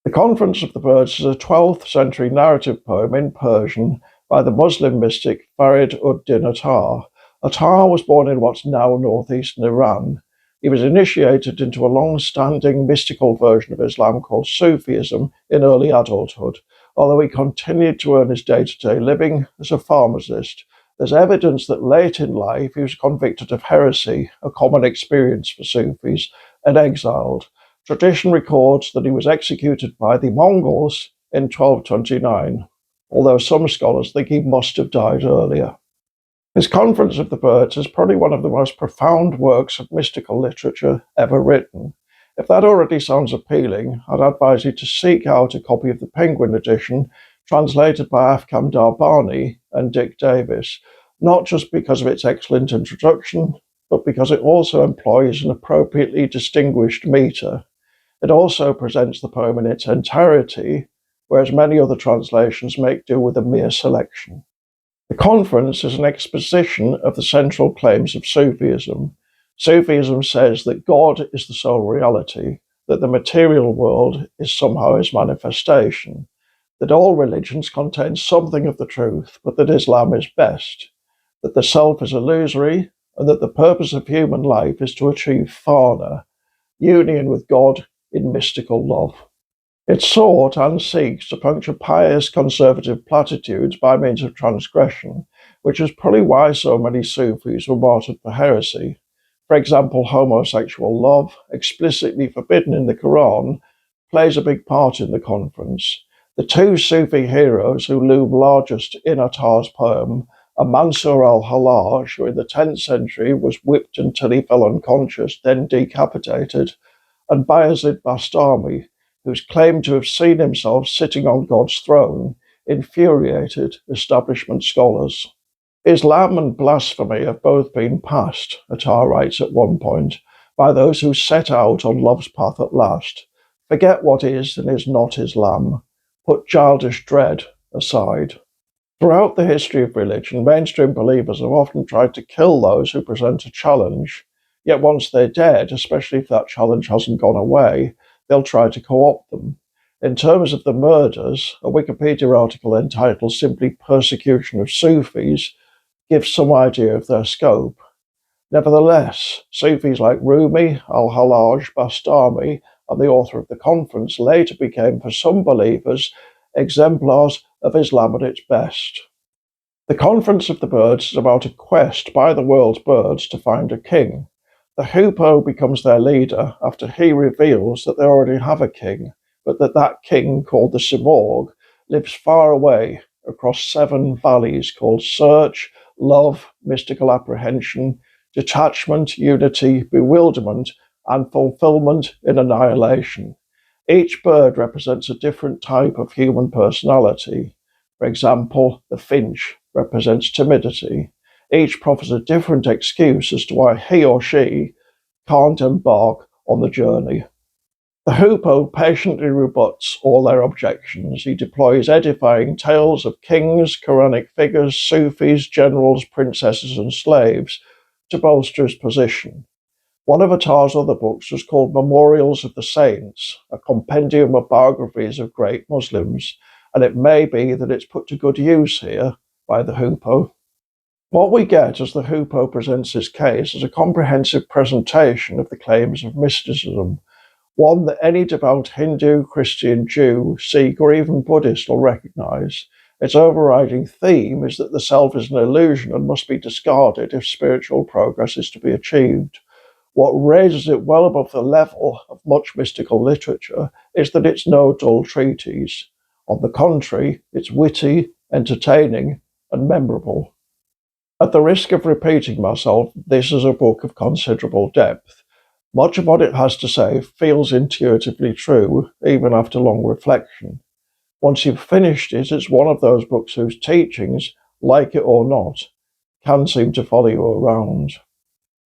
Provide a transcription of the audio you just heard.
The Conference of the Birds is a 12th century narrative poem in Persian by the Muslim mystic Farid ud-Din Attar. Attar was born in what's now northeastern Iran. He was initiated into a long-standing mystical version of Islam called Sufi-ism in early adulthood, although he continued to earn his day-to-day living as a pharmacist. There's evidence that late in life he was convicted of heresy, a common experience for Sufis, and exiled. Tradition records that he was executed by the Mongols in 1229, although some scholars think he must have died earlier. His Conference of the Birds is probably one of the most profound works of mystical literature ever written. If that already sounds appealing, I'd advise you to seek out a copy of the Penguin edition, translated by Afkam Darbani and Dick Davis, not just because of its excellent introduction, but because it also employs an appropriately distinguished meter. It also presents the poem in its entirety, whereas many other translations make do with a mere selection. The Conference is an exposition of the central claims of Sufism. Sufism says that God is the sole reality, that the material world is somehow his manifestation, that all religions contain something of the truth, but that Islam is best, that the self is illusory, and that the purpose of human life is to achieve fana, union with God in mystical love. It sought and seeks to puncture pious conservative platitudes by means of transgression, which is probably why so many Sufis were martyred for heresy. For example, homosexual love, explicitly forbidden in the Quran, plays a big part in the Conference. The two Sufi heroes who loom largest in Attar's poem are Mansur al-Hallaj, who in the 10th century was whipped until he fell unconscious, then decapitated, and Bayezid Bastami, who's claimed to have seen himself sitting on God's throne, infuriated establishment scholars. Islam and blasphemy have both been passed, Attar writes at one point, by those who set out on love's path at last. Forget what is and is not Islam. Put childish dread aside. Throughout the history of religion, mainstream believers have often tried to kill those who present a challenge. Yet once they're dead, especially if that challenge hasn't gone away, they'll try to co-opt them. In terms of the murders, a Wikipedia article entitled simply Persecution of Sufis gives some idea of their scope. Nevertheless, Sufis like Rumi, al-Hallaj, Bastami, and the author of the Conference later became, for some believers, exemplars of Islam at its best. The Conference of the Birds is about a quest by the world's birds to find a king. The hoopoe becomes their leader after he reveals that they already have a king, but that king, called the Simorg, lives far away across 7 valleys called search, love, mystical apprehension, detachment, unity, bewilderment, and fulfillment in annihilation. Each bird represents a different type of human personality. For example, the finch represents timidity. Each proffers a different excuse as to why he or she can't embark on the journey. The hoopoe patiently rebuts all their objections. He deploys edifying tales of kings, Quranic figures, Sufis, generals, princesses, and slaves to bolster his position. One of Attar's other books was called Memorials of the Saints, a compendium of biographies of great Muslims, and it may be that it's put to good use here by the hoopoe. What we get as the hoopoe presents his case is a comprehensive presentation of the claims of mysticism, one that any devout Hindu, Christian, Jew, Sikh, or even Buddhist will recognize. Its overriding theme is that the self is an illusion and must be discarded if spiritual progress is to be achieved. What raises it well above the level of much mystical literature is that it's no dull treatise. On the contrary, it's witty, entertaining, and memorable. At the risk of repeating myself, this is a book of considerable depth. Much of what it has to say feels intuitively true, even after long reflection. Once you've finished it, it's one of those books whose teachings, like it or not, can seem to follow you around.